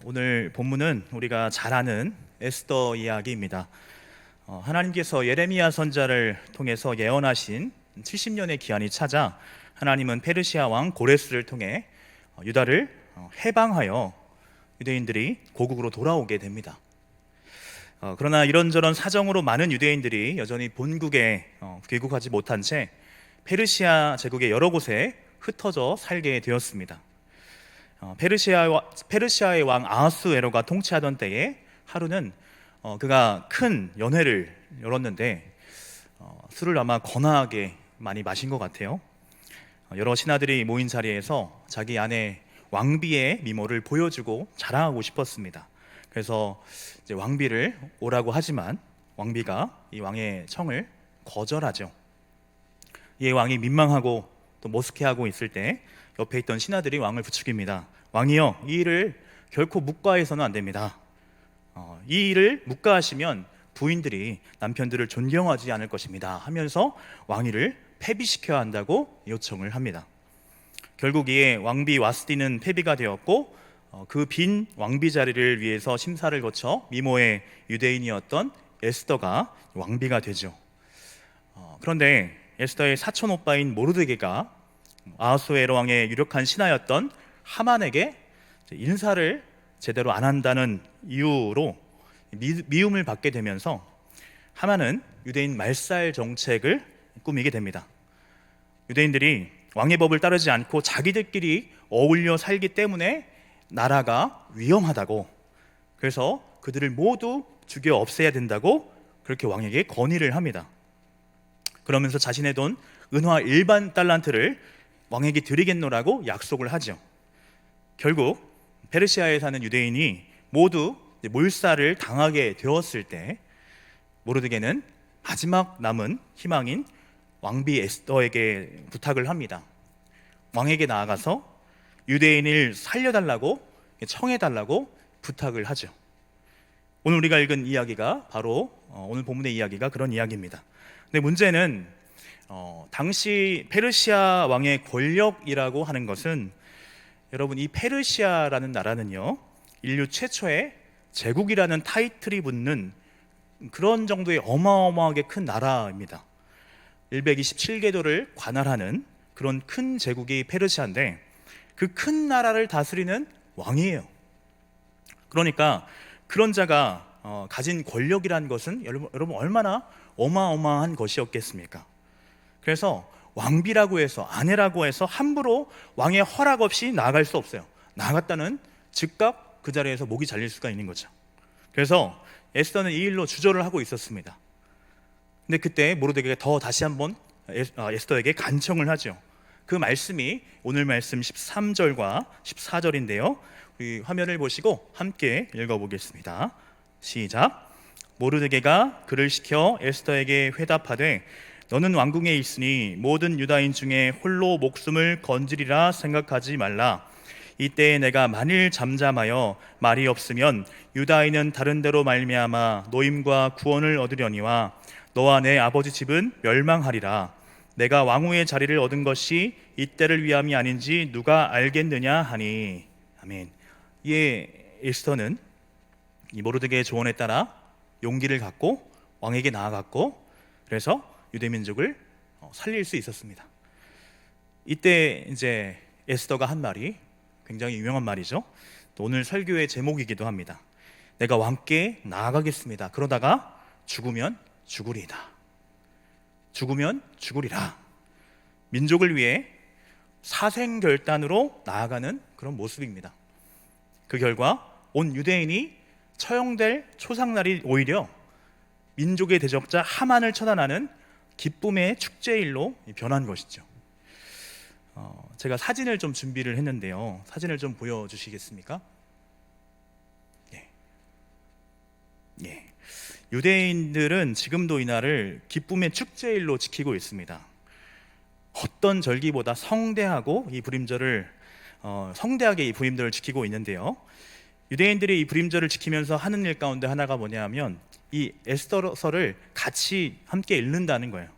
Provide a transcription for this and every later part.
오늘 본문은 우리가 잘 아는 에스더 이야기입니다. 하나님께서 예레미야 선지자를 통해서 예언하신 70년의 기한이 차자 하나님은 페르시아 왕 고레스를 통해 유다를 해방하여 유대인들이 고국으로 돌아오게 됩니다. 그러나 이런저런 사정으로 많은 유대인들이 여전히 본국에 귀국하지 못한 채 페르시아 제국의 여러 곳에 흩어져 살게 되었습니다. 페르시아의 왕 아하수에로가 통치하던 때에 하루는 그가 큰 연회를 열었는데 술을 아마 거나하게 많이 마신 것 같아요. 여러 신하들이 모인 자리에서 자기 아내 왕비의 미모를 보여주고 자랑하고 싶었습니다. 그래서 이제 왕비를 오라고 하지만 왕비가 이 왕의 청을 거절하죠. 이 왕이 민망하고 또 머쓱해하고 있을 때 옆에 있던 신하들이 왕을 부추깁니다. 왕이여, 이 일을 결코 묵과해서는 안 됩니다. 이 일을 묵과하시면 부인들이 남편들을 존경하지 않을 것입니다 하면서 왕위를 폐비시켜야 한다고 요청을 합니다. 결국 이에 왕비 와스디는 폐비가 되었고 그 빈 왕비 자리를 위해서 심사를 거쳐 미모의 유대인이었던 에스더가 왕비가 되죠. 그런데 에스더의 사촌 오빠인 모르드게가 아하수에로 왕의 유력한 신하였던 하만에게 인사를 제대로 안 한다는 이유로 미움을 받게 되면서 하만은 유대인 말살 정책을 꾸미게 됩니다. 유대인들이 왕의 법을 따르지 않고 자기들끼리 어울려 살기 때문에 나라가 위험하다고, 그래서 그들을 모두 죽여 없애야 된다고 그렇게 왕에게 건의를 합니다. 그러면서 자신의 돈 은화 1만 달란트를 왕에게 드리겠노라고 약속을 하죠. 결국 페르시아에 사는 유대인이 모두 몰살을 당하게 되었을 때 모르드게는 마지막 남은 희망인 왕비 에스더에게 부탁을 합니다. 왕에게 나아가서 유대인을 살려달라고 청해달라고 부탁을 하죠. 오늘 우리가 읽은 이야기가 바로 오늘 본문의 이야기가 그런 이야기입니다. 근데 문제는 당시 페르시아 왕의 권력이라고 하는 것은, 여러분, 이 페르시아라는 나라는요, 인류 최초의 제국이라는 타이틀이 붙는 그런 정도의 어마어마하게 큰 나라입니다. 127개도를 관할하는 그런 큰 제국이 페르시아인데 그 큰 나라를 다스리는 왕이에요. 그러니까 그런 자가 가진 권력이라는 것은 여러분 얼마나 어마어마한 것이었겠습니까? 그래서 왕비라고 해서, 아내라고 해서 함부로 왕의 허락 없이 나아갈 수 없어요. 나갔다는 즉각 그 자리에서 목이 잘릴 수가 있는 거죠. 그래서 에스더는 이 일로 주저를 하고 있었습니다. 근데 그때 모르드게가 다시 한번 에스더에게 간청을 하죠. 그 말씀이 오늘 말씀 13절과 14절인데요 우리 화면을 보시고 함께 읽어보겠습니다. 시작. 모르드게가 그를 시켜 에스더에게 회답하되 너는 왕궁에 있으니 모든 유다인 중에 홀로 목숨을 건지리라 생각하지 말라. 이때에 내가 만일 잠잠하여 말이 없으면 유다인은 다른 데로 말미암아 노임과 구원을 얻으려니와 너와 내 아버지 집은 멸망하리라. 내가 왕후의 자리를 얻은 것이 이때를 위함이 아닌지 누가 알겠느냐 하니. 아멘. 이에 에스더는 이 모르드게의 조언에 따라 용기를 갖고 왕에게 나아갔고, 그래서 유대민족을 살릴 수 있었습니다. 이때 이제 에스더가 한 말이 굉장히 유명한 말이죠. 또 오늘 설교의 제목이기도 합니다. 내가 왕께 나아가겠습니다. 그러다가 죽으면 죽으리이다. 죽으면 죽으리라. 민족을 위해 사생결단으로 나아가는 그런 모습입니다. 그 결과 온 유대인이 처형될 초상날이 오히려 민족의 대적자 하만을 처단하는 기쁨의 축제일로 변한 것이죠. 제가 사진을 좀 준비를 했는데요. 사진을 좀 보여주시겠습니까? 예. 유대인들은 지금도 이날을 기쁨의 축제일로 지키고 있습니다. 어떤 절기보다 성대하게 이 부림절을 지키고 있는데요. 유대인들이 이 부림절을 지키면서 하는 일 가운데 하나가 뭐냐면 이 에스더서를 같이 함께 읽는다는 거예요.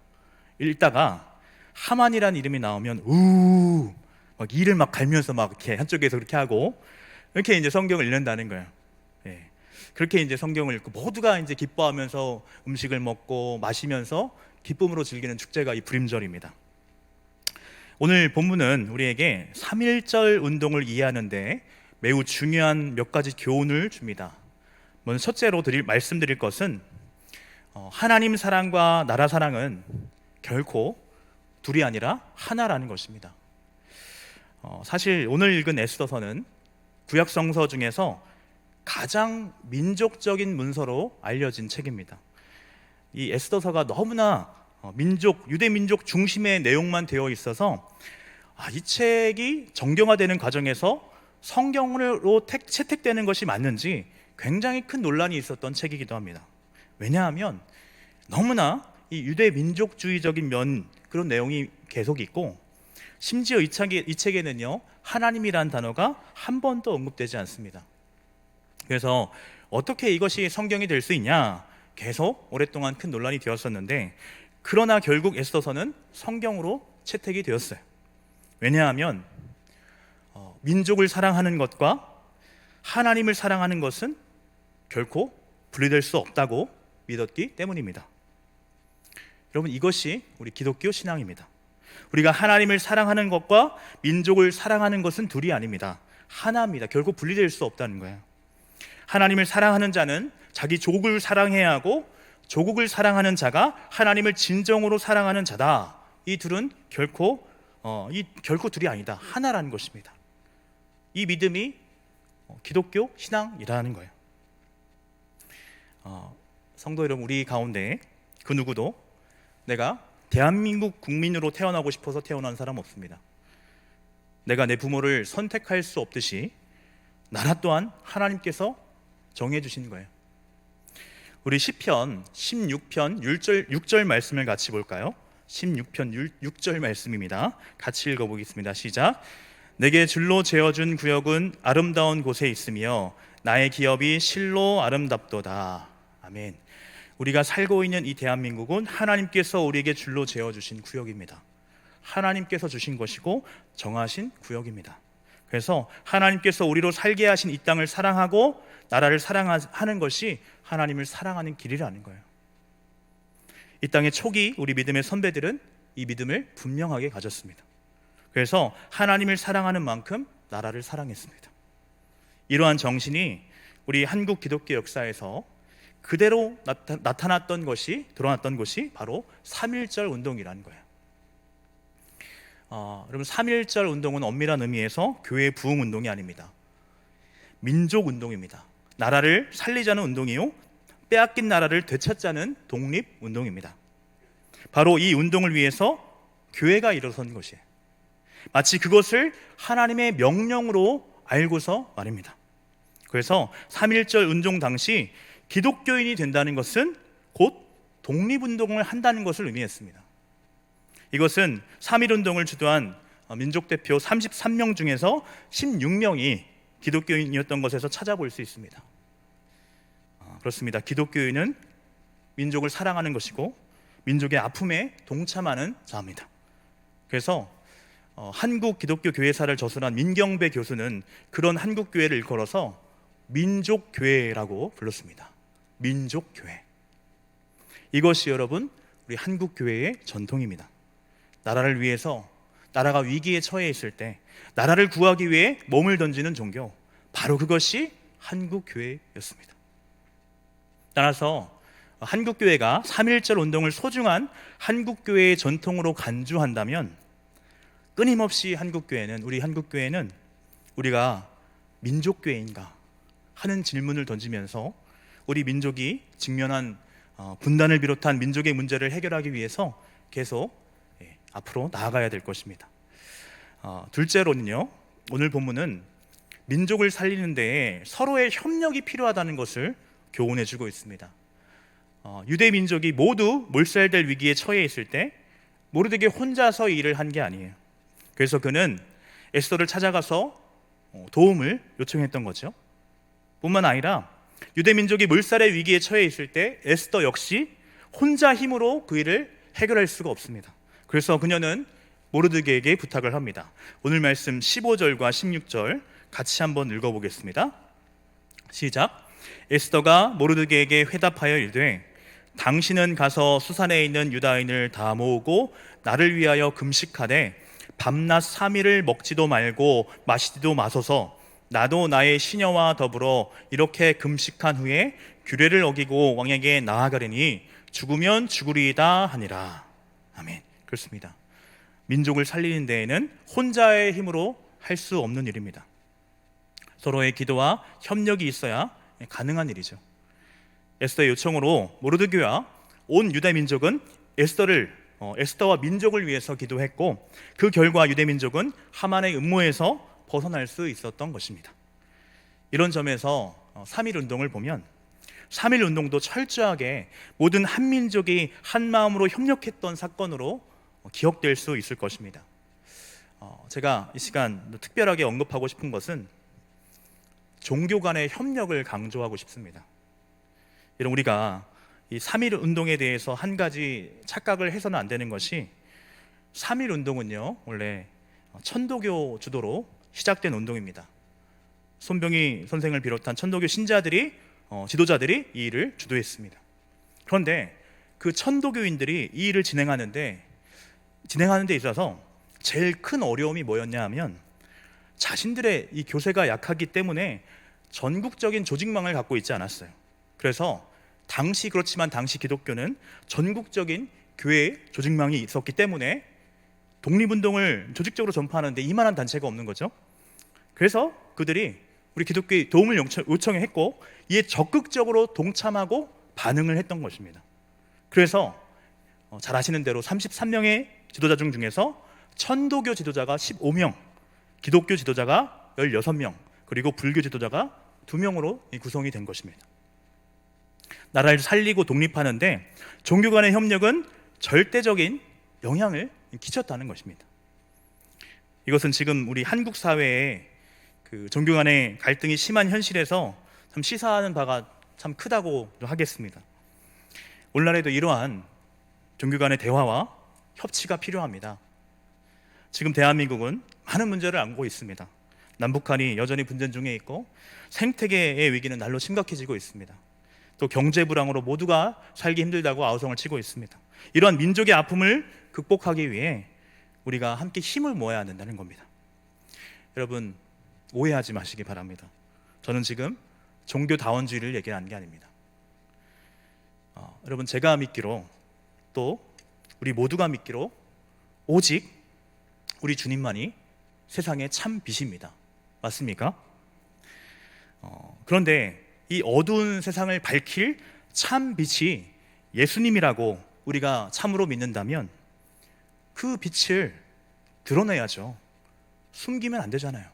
읽다가 하만이라는 이름이 나오면 막 이를 막 갈면서 막 이렇게 한쪽에서 그렇게 하고, 이렇게 이제 성경을 읽는다는 거예요. 예. 그렇게 이제 성경을 읽고 모두가 이제 기뻐하면서 음식을 먹고 마시면서 기쁨으로 즐기는 축제가 이 부림절입니다. 오늘 본문은 우리에게 3.1절 운동을 이해하는데 매우 중요한 몇 가지 교훈을 줍니다. 먼저 첫째로 말씀드릴 것은 하나님 사랑과 나라 사랑은 결코 둘이 아니라 하나라는 것입니다. 사실 오늘 읽은 에스더서는 구약 성서 중에서 가장 민족적인 문서로 알려진 책입니다. 이 에스더서가 너무나 유대 민족 중심의 내용만 되어 있어서 이 책이 정경화되는 과정에서 성경으로 채택되는 것이 맞는지 굉장히 큰 논란이 있었던 책이기도 합니다. 왜냐하면 너무나 이 유대 민족주의적인 그런 내용이 계속 있고, 심지어 이 책에는요 하나님이란 단어가 한 번도 언급되지 않습니다. 그래서 어떻게 이것이 성경이 될 수 있냐 계속 오랫동안 큰 논란이 되었었는데, 그러나 결국 에스더서는 성경으로 채택이 되었어요. 왜냐하면 민족을 사랑하는 것과 하나님을 사랑하는 것은 결코 분리될 수 없다고 믿었기 때문입니다. 여러분, 이것이 우리 기독교 신앙입니다. 우리가 하나님을 사랑하는 것과 민족을 사랑하는 것은 둘이 아닙니다. 하나입니다. 결코 분리될 수 없다는 거예요. 하나님을 사랑하는 자는 자기 조국을 사랑해야 하고, 조국을 사랑하는 자가 하나님을 진정으로 사랑하는 자다. 이 둘은 결코 둘이 아니다. 하나라는 것입니다. 이 믿음이 기독교 신앙이라는 거예요. 성도 여러분, 우리 가운데 그 누구도 내가 대한민국 국민으로 태어나고 싶어서 태어난 사람 없습니다. 내가 내 부모를 선택할 수 없듯이 나라 또한 하나님께서 정해주신 거예요. 우리 시편 16편 6절 말씀을 같이 볼까요? 16편 6절 말씀입니다. 같이 읽어보겠습니다. 시작. 내게 줄로 재어준 구역은 아름다운 곳에 있으며 나의 기업이 실로 아름답도다. 아멘. 우리가 살고 있는 이 대한민국은 하나님께서 우리에게 줄로 재어주신 구역입니다. 하나님께서 주신 것이고 정하신 구역입니다. 그래서 하나님께서 우리로 살게 하신 이 땅을 사랑하고 나라를 사랑하는 것이 하나님을 사랑하는 길이라는 거예요. 이 땅의 초기 우리 믿음의 선배들은 이 믿음을 분명하게 가졌습니다. 그래서 하나님을 사랑하는 만큼 나라를 사랑했습니다. 이러한 정신이 우리 한국 기독교 역사에서 그대로 드러났던 것이 바로 3.1절 운동이라는 거예요. 여러분, 3.1절 운동은 엄밀한 의미에서 교회 부흥 운동이 아닙니다. 민족 운동입니다. 나라를 살리자는 운동이요, 빼앗긴 나라를 되찾자는 독립 운동입니다. 바로 이 운동을 위해서 교회가 일어선 것이에요. 마치 그것을 하나님의 명령으로 알고서 말입니다. 그래서 3.1절 운동 당시 기독교인이 된다는 것은 곧 독립운동을 한다는 것을 의미했습니다. 이것은 3.1운동을 주도한 민족대표 33명 중에서 16명이 기독교인이었던 것에서 찾아볼 수 있습니다. 그렇습니다. 기독교인은 민족을 사랑하는 것이고 민족의 아픔에 동참하는 자입니다. 그래서 한국 기독교 교회사를 저술한 민경배 교수는 그런 한국 교회를 일컬어서 민족교회라고 불렀습니다. 민족교회. 이것이 여러분 우리 한국 교회의 전통입니다. 나라를 위해서, 나라가 위기에 처해 있을 때 나라를 구하기 위해 몸을 던지는 종교, 바로 그것이 한국 교회였습니다. 따라서 한국 교회가 3.1절 운동을 소중한 한국 교회의 전통으로 간주한다면, 끊임없이 우리 한국 교회는 우리가 민족교회인가 하는 질문을 던지면서 우리 민족이 직면한 분단을 비롯한 민족의 문제를 해결하기 위해서 계속 앞으로 나아가야 될 것입니다. 둘째로는요, 오늘 본문은 민족을 살리는 데에 서로의 협력이 필요하다는 것을 교훈해주고 있습니다. 유대 민족이 모두 몰살될 위기에 처해 있을 때 모르드게 혼자서 일을 한 게 아니에요. 그래서 그는 에스더를 찾아가서 도움을 요청했던 거죠. 뿐만 아니라 유대 민족이 몰살의 위기에 처해 있을 때 에스더 역시 혼자 힘으로 그 일을 해결할 수가 없습니다. 그래서 그녀는 모르드게에게 부탁을 합니다. 오늘 말씀 15절과 16절 같이 한번 읽어보겠습니다. 시작. 에스더가 모르드게에게 회답하여 이르되 당신은 가서 수산에 있는 유다인을 다 모으고 나를 위하여 금식하되 밤낮 3일을 먹지도 말고 마시지도 마소서. 나도 나의 시녀와 더불어 이렇게 금식한 후에 규례를 어기고 왕에게 나아가리니 죽으면 죽으리이다 하니라. 아멘. 그렇습니다. 민족을 살리는 데에는 혼자의 힘으로 할 수 없는 일입니다. 서로의 기도와 협력이 있어야 가능한 일이죠. 에스더의 요청으로 모르드게와 온 유다 민족은 에스더와 민족을 위해서 기도했고, 그 결과 유대 민족은 하만의 음모에서 벗어날 수 있었던 것입니다. 이런 점에서 3.1 운동을 보면 3.1 운동도 철저하게 모든 한민족이 한마음으로 협력했던 사건으로 기억될 수 있을 것입니다. 제가 이 시간 특별하게 언급하고 싶은 것은 종교 간의 협력을 강조하고 싶습니다. 여러분, 우리가 이 3.1 운동에 대해서 한 가지 착각을 해서는 안 되는 것이, 3.1 운동은요 원래 천도교 주도로 시작된 운동입니다. 손병희 선생을 비롯한 천도교 신자들이 지도자들이 이 일을 주도했습니다. 그런데 그 천도교인들이 이 일을 진행하는 데 있어서 제일 큰 어려움이 뭐였냐 하면, 자신들의 이 교세가 약하기 때문에 전국적인 조직망을 갖고 있지 않았어요. 그래서 당시 기독교는 전국적인 교회 조직망이 있었기 때문에 독립운동을 조직적으로 전파하는데 이만한 단체가 없는 거죠. 그래서 그들이 우리 기독교의 도움을 요청했고, 이에 적극적으로 동참하고 반응을 했던 것입니다. 그래서 잘 아시는 대로 33명의 지도자 중에서 천도교 지도자가 15명, 기독교 지도자가 16명, 그리고 불교 지도자가 2명으로 구성이 된 것입니다. 나라를 살리고 독립하는데 종교 간의 협력은 절대적인 영향을 끼쳤다는 것입니다. 이것은 지금 우리 한국 사회에 그 종교 간의 갈등이 심한 현실에서 참 시사하는 바가 참 크다고 하겠습니다. 오늘날에도 이러한 종교 간의 대화와 협치가 필요합니다. 지금 대한민국은 많은 문제를 안고 있습니다. 남북한이 여전히 분쟁 중에 있고, 생태계의 위기는 날로 심각해지고 있습니다. 또 경제 불황으로 모두가 살기 힘들다고 아우성을 치고 있습니다. 이러한 민족의 아픔을 극복하기 위해 우리가 함께 힘을 모아야 된다는 겁니다. 여러분, 오해하지 마시기 바랍니다. 저는 지금 종교다원주의를 얘기하는 게 아닙니다. 여러분, 제가 믿기로, 또 우리 모두가 믿기로 오직 우리 주님만이 세상의 참 빛입니다. 맞습니까? 그런데 이 어두운 세상을 밝힐 참 빛이 예수님이라고 우리가 참으로 믿는다면 그 빛을 드러내야죠. 숨기면 안 되잖아요.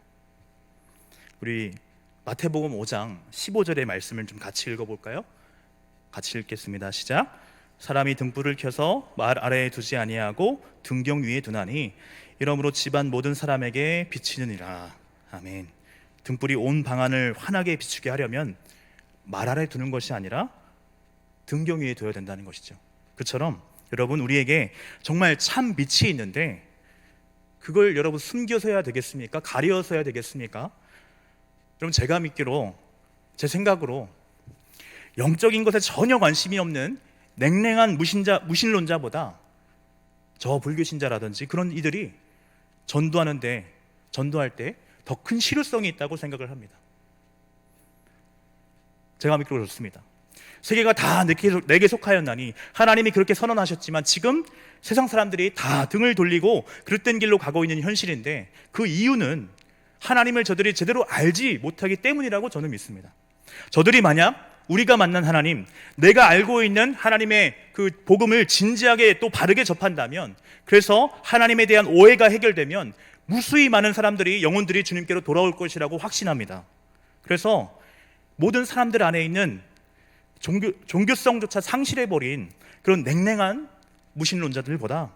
우리 마태복음 5장 15절의 말씀을 좀 같이 읽어볼까요? 같이 읽겠습니다. 시작. 사람이 등불을 켜서 말 아래에 두지 아니하고 등경 위에 두나니 이러므로 집안 모든 사람에게 비치느니라. 아멘. 등불이 온 방안을 환하게 비추게 하려면 말 아래에 두는 것이 아니라 등경 위에 둬야 된다는 것이죠. 그처럼 여러분, 우리에게 정말 참 빛이 있는데 그걸 여러분 숨겨서 해야 되겠습니까? 가려서 해야 되겠습니까? 여러분, 제가 믿기로, 제 생각으로 영적인 것에 전혀 관심이 없는 냉랭한 무신론자보다 저 불교신자라든지 그런 이들이 전도할 때 더 큰 실효성이 있다고 생각을 합니다. 제가 믿기로 그렇습니다. 세계가 다 내게 속하였나니 하나님이 그렇게 선언하셨지만 지금 세상 사람들이 다 등을 돌리고 그릇된 길로 가고 있는 현실인데, 그 이유는 하나님을 저들이 제대로 알지 못하기 때문이라고 저는 믿습니다. 저들이 만약 우리가 만난 하나님, 내가 알고 있는 하나님의 그 복음을 진지하게 또 바르게 접한다면, 그래서 하나님에 대한 오해가 해결되면 무수히 많은 영혼들이 주님께로 돌아올 것이라고 확신합니다. 그래서 모든 사람들 안에 있는 종교성조차 상실해버린 그런 냉랭한 무신론자들보다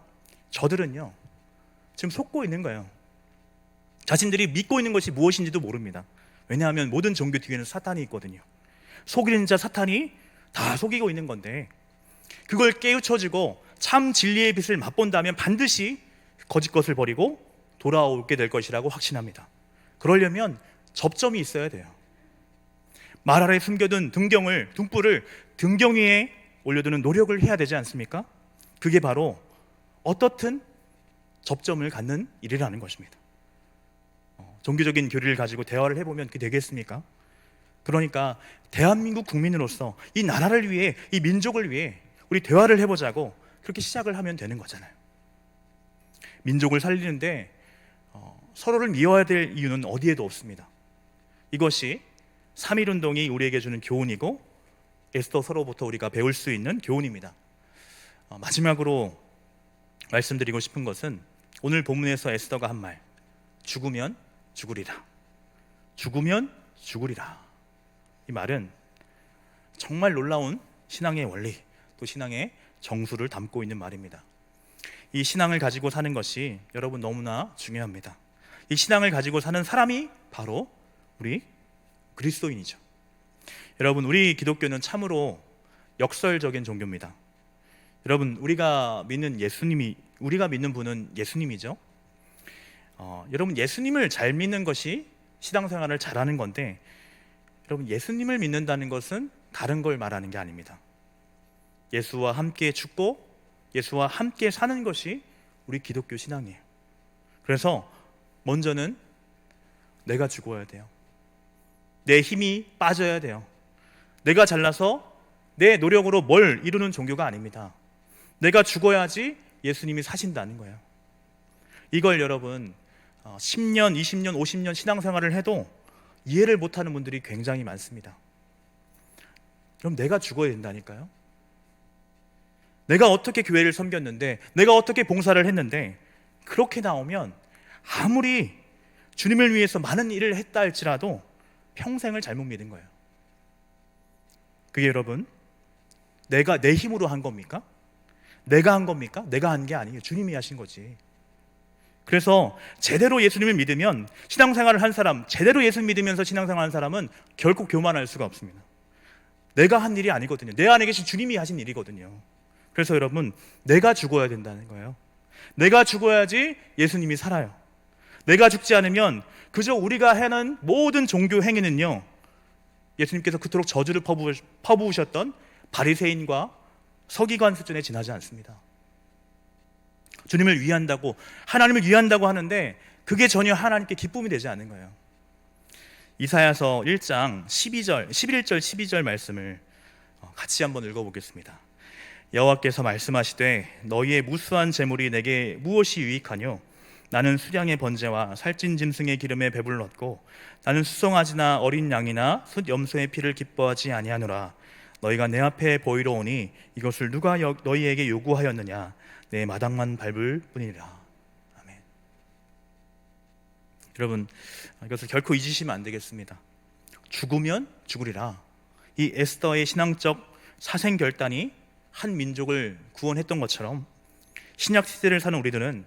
저들은요, 지금 속고 있는 거예요. 자신들이 믿고 있는 것이 무엇인지도 모릅니다. 왜냐하면 모든 종교 뒤에는 사탄이 있거든요. 속이는 자 사탄이 다 속이고 있는 건데, 그걸 깨우쳐지고 참 진리의 빛을 맛본다면 반드시 거짓 것을 버리고 돌아오게 될 것이라고 확신합니다. 그러려면 접점이 있어야 돼요. 말 아래 숨겨둔 등불을 등경 위에 올려두는 노력을 해야 되지 않습니까? 그게 바로 어떻든 접점을 갖는 일이라는 것입니다. 종교적인 교리를 가지고 대화를 해보면 그게 되겠습니까? 그러니까 대한민국 국민으로서 이 나라를 위해, 이 민족을 위해 우리 대화를 해보자고 그렇게 시작을 하면 되는 거잖아요. 민족을 살리는데 서로를 미워야 될 이유는 어디에도 없습니다. 이것이 3.1운동이 우리에게 주는 교훈이고 에스더 서로부터 우리가 배울 수 있는 교훈입니다. 마지막으로 말씀드리고 싶은 것은 오늘 본문에서 에스더가 한 말, 죽으면 죽으리라. 죽으면 죽으리라. 이 말은 정말 놀라운 신앙의 원리, 또 신앙의 정수를 담고 있는 말입니다. 이 신앙을 가지고 사는 것이 여러분 너무나 중요합니다. 이 신앙을 가지고 사는 사람이 바로 우리 그리스도인이죠. 여러분, 우리 기독교는 참으로 역설적인 종교입니다. 여러분, 우리가 믿는 분은 예수님이죠. 여러분, 예수님을 잘 믿는 것이 신앙생활을 잘하는 건데, 여러분, 예수님을 믿는다는 것은 다른 걸 말하는 게 아닙니다. 예수와 함께 죽고 예수와 함께 사는 것이 우리 기독교 신앙이에요. 그래서 먼저는 내가 죽어야 돼요. 내 힘이 빠져야 돼요. 내가 잘나서 내 노력으로 뭘 이루는 종교가 아닙니다. 내가 죽어야지 예수님이 사신다는 거예요. 이걸 여러분 10년, 20년, 50년 신앙생활을 해도 이해를 못하는 분들이 굉장히 많습니다. 그럼 내가 죽어야 된다니까요. 내가 어떻게 교회를 섬겼는데, 내가 어떻게 봉사를 했는데, 그렇게 나오면 아무리 주님을 위해서 많은 일을 했다 할지라도 평생을 잘못 믿은 거예요. 그게 여러분, 내가 내 힘으로 한 겁니까? 내가 한 겁니까? 내가 한 게 아니에요. 주님이 하신 거지. 그래서 제대로 예수님을 믿으면, 신앙생활을 한 사람, 제대로 예수 믿으면서 신앙생활을 한 사람은 결코 교만할 수가 없습니다. 내가 한 일이 아니거든요. 내 안에 계신 주님이 하신 일이거든요. 그래서 여러분, 내가 죽어야 된다는 거예요. 내가 죽어야지 예수님이 살아요. 내가 죽지 않으면 그저 우리가 하는 모든 종교 행위는요, 예수님께서 그토록 저주를 퍼부으셨던 바리새인과 서기관 수준에 지나지 않습니다. 주님을 위한다고, 하나님을 위한다고 하는데 그게 전혀 하나님께 기쁨이 되지 않는 거예요. 이사야서 1장 11절 12절 말씀을 같이 한번 읽어보겠습니다. 여호와께서 말씀하시되 너희의 무수한 재물이 내게 무엇이 유익하뇨? 나는 수량의 번제와 살찐 짐승의 기름에 배불렀고 나는 수송아지나 어린 양이나 숫 염소의 피를 기뻐하지 아니하노라. 너희가 내 앞에 보이러 오니 이것을 누가 너희에게 요구하였느냐? 내 마당만 밟을 뿐이라. 아멘. 여러분, 이것을 결코 잊으시면 안 되겠습니다. 죽으면 죽으리라. 이 에스더의 신앙적 사생결단이 한 민족을 구원했던 것처럼 신약 시대를 사는 우리들은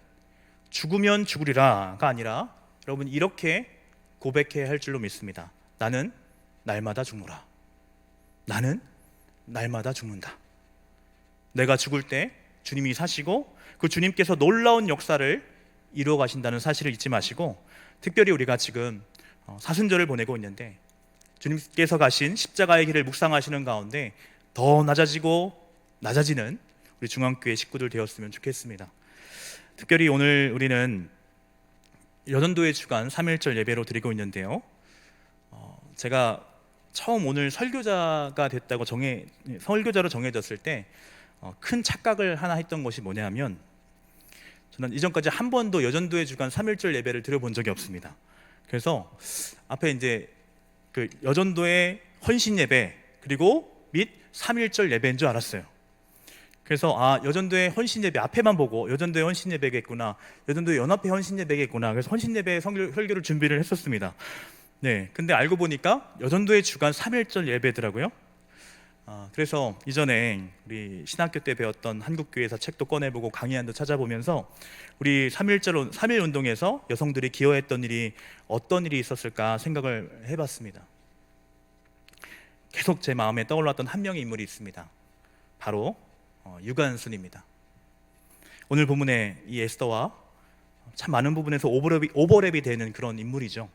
죽으면 죽으리라가 아니라 여러분 이렇게 고백해야 할 줄로 믿습니다. 나는 날마다 죽노라. 나는 날마다 죽는다. 내가 죽을 때 주님이 사시고 그 주님께서 놀라운 역사를 이루어 가신다는 사실을 잊지 마시고, 특별히 우리가 지금 사순절을 보내고 있는데 주님께서 가신 십자가의 길을 묵상하시는 가운데 더 낮아지는 우리 중앙교회 식구들 되었으면 좋겠습니다. 특별히 오늘 우리는 여전도의 주간 3.1절 예배로 드리고 있는데요, 제가 처음 오늘 설교자로 정해졌을 때 큰 착각을 하나 했던 것이 뭐냐면, 저는 이전까지 한 번도 여전도의 주간 3.1절 예배를 드려본 적이 없습니다. 그래서 앞에 이제 그 여전도의 헌신 예배 그리고 및 3.1절 예배인 줄 알았어요. 그래서 여전도의 헌신 예배 앞에만 보고 여전도의 헌신 예배겠구나, 여전도의 연합회 헌신 예배겠구나, 그래서 헌신 예배 설교를 준비를 했었습니다. 네, 근데 알고 보니까 여전도의 주간 3.1절 예배더라고요. 그래서 이전에 우리 신학교 때 배웠던 한국교회에서 책도 꺼내보고 강의안도 찾아보면서 우리 3.1 운동에서 여성들이 기여했던 일이 어떤 일이 있었을까 생각을 해봤습니다. 계속 제 마음에 떠올랐던 한 명의 인물이 있습니다. 바로 유관순입니다. 오늘 본문의 이 에스더와 참 많은 부분에서 오버랩이 되는 그런 인물이죠.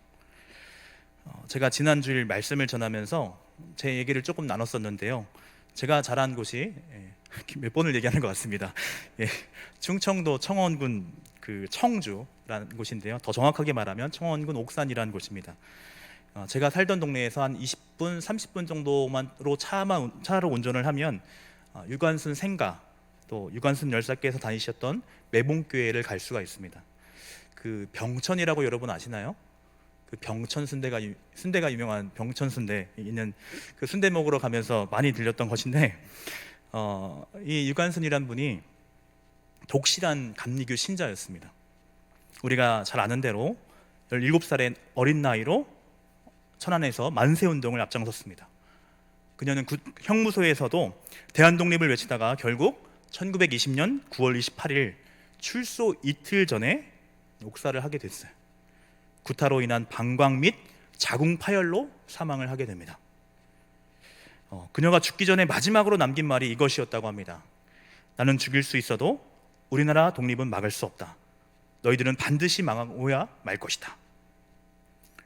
제가 지난주일 말씀을 전하면서 제 얘기를 조금 나눴었는데요. 제가 자란 곳이 몇 번을 얘기하는 것 같습니다. 충청도 청원군 그 청주라는 곳인데요. 더 정확하게 말하면 청원군 옥산이라는 곳입니다. 제가 살던 동네에서 한 20분, 30분 정도만으로 차로 운전을 하면 유관순 생가 또 유관순 열사께서 다니셨던 매봉교회를 갈 수가 있습니다. 그 병천이라고 여러분 아시나요? 그 병천 순대가 유명한 병천 순대 있는 그 순대 먹으러 가면서 많이 들렸던 것인데 이 유관순이란 분이 독실한 감리교 신자였습니다. 우리가 잘 아는 대로 17살의 어린 나이로 천안에서 만세운동을 앞장섰습니다. 그녀는 형무소에서도 대한독립을 외치다가 결국 1920년 9월 28일 출소 이틀 전에 옥사를 하게 됐어요. 구타로 인한 방광 및 자궁 파열로 사망을 하게 됩니다. 그녀가 죽기 전에 마지막으로 남긴 말이 이것이었다고 합니다. 나는 죽일 수 있어도 우리나라 독립은 막을 수 없다. 너희들은 반드시 망하고야 말 것이다.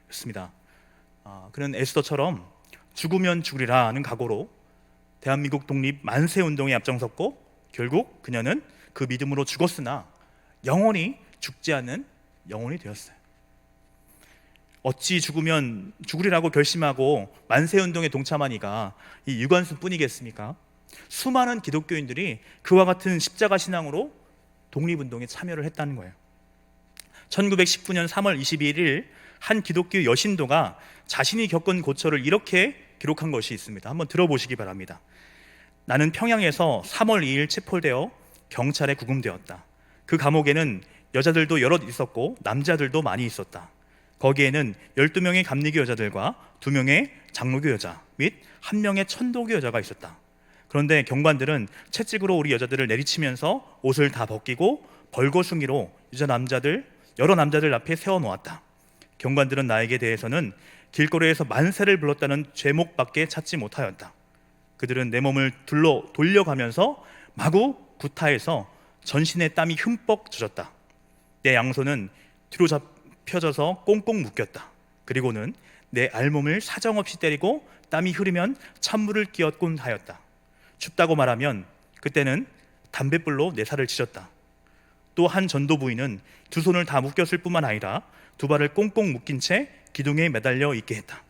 그렇습니다. 그는 에스더처럼 죽으면 죽으리라는 각오로 대한민국 독립 만세운동에 앞장섰고 결국 그녀는 그 믿음으로 죽었으나 영원히 죽지 않는 영혼이 되었어요. 어찌 죽으면 죽으리라고 결심하고 만세운동에 동참한 이가 이 유관순 뿐이겠습니까? 수많은 기독교인들이 그와 같은 십자가 신앙으로 독립운동에 참여를 했다는 거예요. 1919년 3월 21일 한 기독교 여신도가 자신이 겪은 고초를 이렇게 기록한 것이 있습니다. 한번 들어보시기 바랍니다. 나는 평양에서 3월 2일 체포되어 경찰에 구금되었다. 그 감옥에는 여자들도 여럿 있었고 남자들도 많이 있었다. 거기에는 12명의 감리교 여자들과 2명의 장로교 여자 및 1명의 천도교 여자가 있었다. 그런데 경관들은 채찍으로 우리 여자들을 내리치면서 옷을 다 벗기고 벌거숭이로 여러 남자들 앞에 세워놓았다. 경관들은 나에게 대해서는 길거리에서 만세를 불렀다는 죄목밖에 찾지 못하였다. 그들은 내 몸을 돌려가면서 마구 구타해서 전신에 땀이 흠뻑 젖었다. 내 양손은 뒤로 펴져서 꽁꽁 묶였다. 그리고는 내 알몸을 사정없이 때리고 땀이 흐르면 찬물을 끼얹곤 하였다. 춥다고 말하면 그때는 담뱃불로 내 살을 찢었다. 또 한 전도 부인은 두 손을 다 묶였을 뿐만 아니라 두 발을 꽁꽁 묶인 채 기둥에 매달려 있게 했다.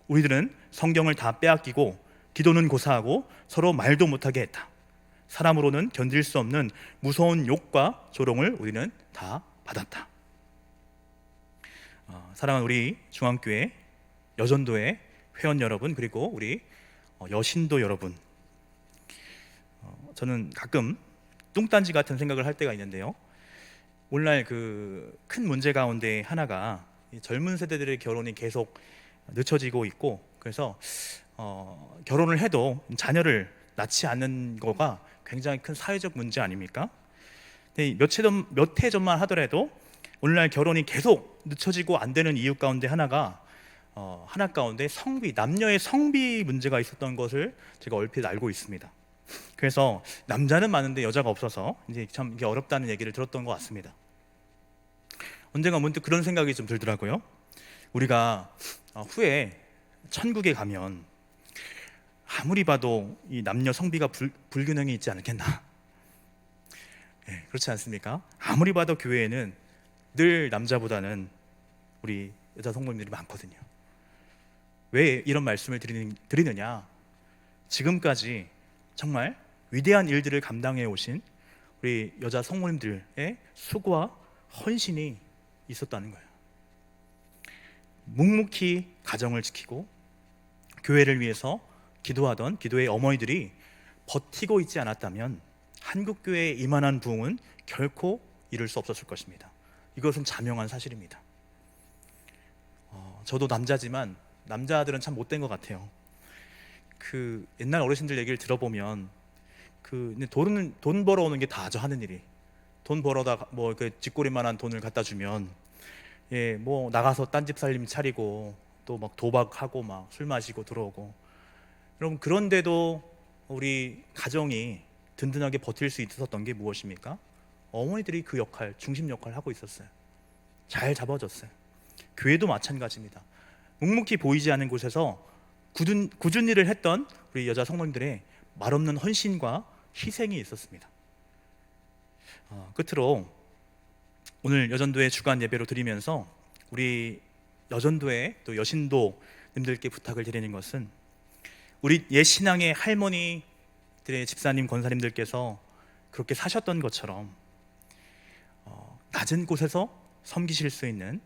우리들은 성경을 다 빼앗기고 기도는 고사하고 서로 말도 못하게 했다. 사람으로는 견딜 수 없는 무서운 욕과 조롱을 우리는 다 받았다. 사랑하는 우리 중앙교회 여전도의 회원 여러분, 그리고 우리 여신도 여러분, 저는 가끔 뚱딴지 같은 생각을 할 때가 있는데요. 오늘날 그 큰 문제 가운데 하나가 젊은 세대들의 결혼이 계속 늦춰지고 있고, 그래서 결혼을 해도 자녀를 낳지 않는 거가 굉장히 큰 사회적 문제 아닙니까? 근데 몇 해 전만 하더라도 오늘날 결혼이 계속 늦춰지고 안 되는 이유 가운데 하나 가운데 남녀의 성비 문제가 있었던 것을 제가 얼핏 알고 있습니다. 그래서 남자는 많은데 여자가 없어서 이제 참 이게 어렵다는 얘기를 들었던 것 같습니다. 언젠가 문득 그런 생각이 좀 들더라고요. 우리가 후에 천국에 가면 아무리 봐도 이 남녀 성비가 불균형이 있지 않겠나? 그렇지 않습니까? 아무리 봐도 교회에는 늘 남자보다는 우리 여자 성도님들이 많거든요. 왜 이런 말씀을 드리느냐? 지금까지 정말 위대한 일들을 감당해 오신 우리 여자 성모님들의 수고와 헌신이 있었다는 거예요. 묵묵히 가정을 지키고 교회를 위해서 기도하던 기도의 어머니들이 버티고 있지 않았다면 한국교회의 이만한 부흥은 결코 이룰 수 없었을 것입니다. 이것은 자명한 사실입니다. 저도 남자지만 남자들은 참 못된 것 같아요. 그 옛날 어르신들 얘기를 들어보면 돈 벌어오는 게 다죠. 하는 일이 돈 벌어다 뭐 그 쥐꼬리만한 돈을 갖다 주면 뭐 나가서 딴집 살림 차리고 또 막 도박하고 막 술 마시고 들어오고. 여러분, 그런데도 우리 가정이 든든하게 버틸 수 있었던 게 무엇입니까? 어머니들이 그 중심 역할을 하고 있었어요. 잘 잡아줬어요. 교회도 마찬가지입니다. 묵묵히 보이지 않는 곳에서 굳은 일을 했던 우리 여자 성도님들의 말없는 헌신과 희생이 있었습니다. 끝으로 오늘 여전도의 주간 예배로 드리면서 우리 여전도의 또 여신도님들께 부탁을 드리는 것은 우리 옛 신앙의 할머니들의 집사님, 권사님들께서 그렇게 사셨던 것처럼 낮은 곳에서 섬기실 수 있는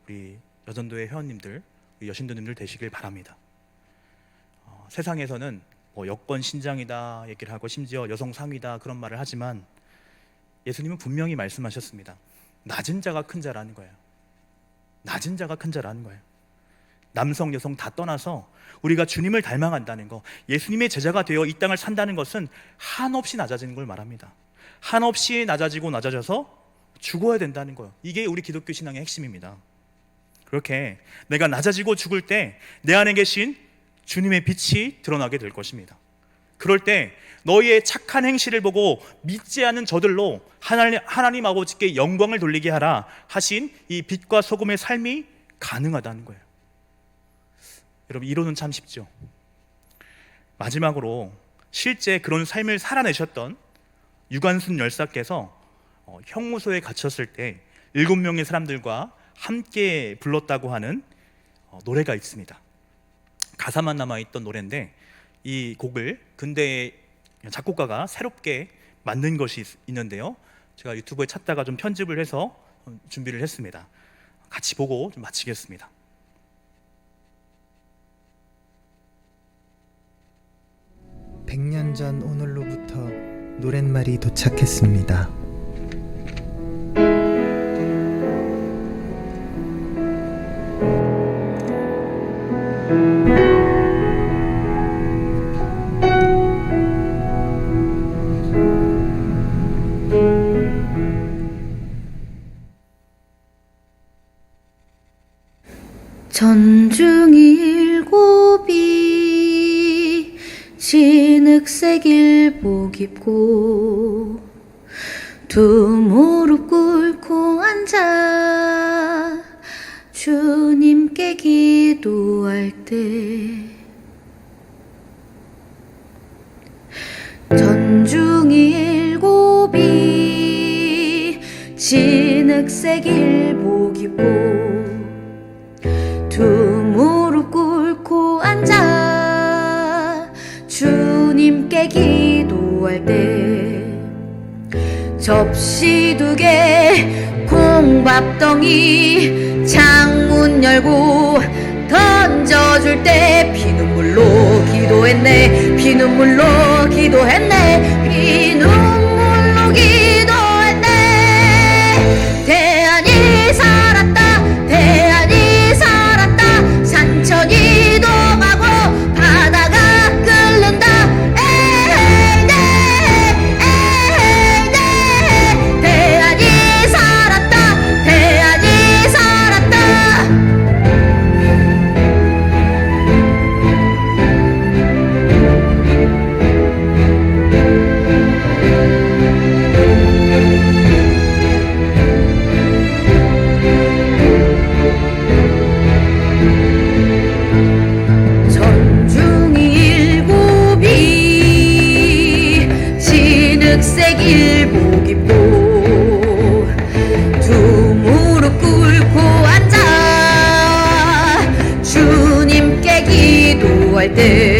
우리 여전도의 회원님들, 우리 여신도님들 되시길 바랍니다. 세상에서는 뭐 여권 신장이다 얘기를 하고 심지어 여성 상위다 그런 말을 하지만 예수님은 분명히 말씀하셨습니다. 낮은 자가 큰 자라는 거예요. 낮은 자가 큰 자라는 거예요. 남성, 여성 다 떠나서 우리가 주님을 닮아간다는 거, 예수님의 제자가 되어 이 땅을 산다는 것은 한없이 낮아지는 걸 말합니다. 한없이 낮아지고 낮아져서 죽어야 된다는 거예요. 이게 우리 기독교 신앙의 핵심입니다. 그렇게 내가 낮아지고 죽을 때 내 안에 계신 주님의 빛이 드러나게 될 것입니다. 그럴 때 너희의 착한 행실을 보고 믿지 않는 저들로 하나님 아버지께 영광을 돌리게 하라 하신 이 빛과 소금의 삶이 가능하다는 거예요. 여러분, 이론은 참 쉽죠. 마지막으로 실제 그런 삶을 살아내셨던 유관순 열사께서 형무소에 갇혔을 때 7명의 사람들과 함께 불렀다고 하는 노래가 있습니다. 가사만 남아있던 노래인데 이 곡을 근대의 작곡가가 새롭게 만든 것이 있는데요, 제가 유튜브에 찾다가 좀 편집을 해서 준비를 했습니다. 같이 보고 좀 마치겠습니다. (100년) 전 오늘로부터 노랫말이 도착했습니다. 전중이 일곱이 진흙색 일복 입고 두 무릎 꿇고 앉아 주님께 기도할 때 전중이 일곱이 진흙색 일복 입고 두 무릎 꿇고 앉아 주님께 기도할 때 접시 2개 콩밥덩이 창문 열고 던져줄 때 피눈물로 기도했네, 피눈물로 기도했네, 피눈물로 기도했네. 대안이 살았다, 대안이 살았다, 산천이 이동하고 바다가 끓는다. 에헤이 네, 에헤이 네. 대안이 살았다, 대안이 살았다. 전중이 일곱이 진흙색 일복 입고 두 무릎 꿇고 앉아 주님께 기도할 때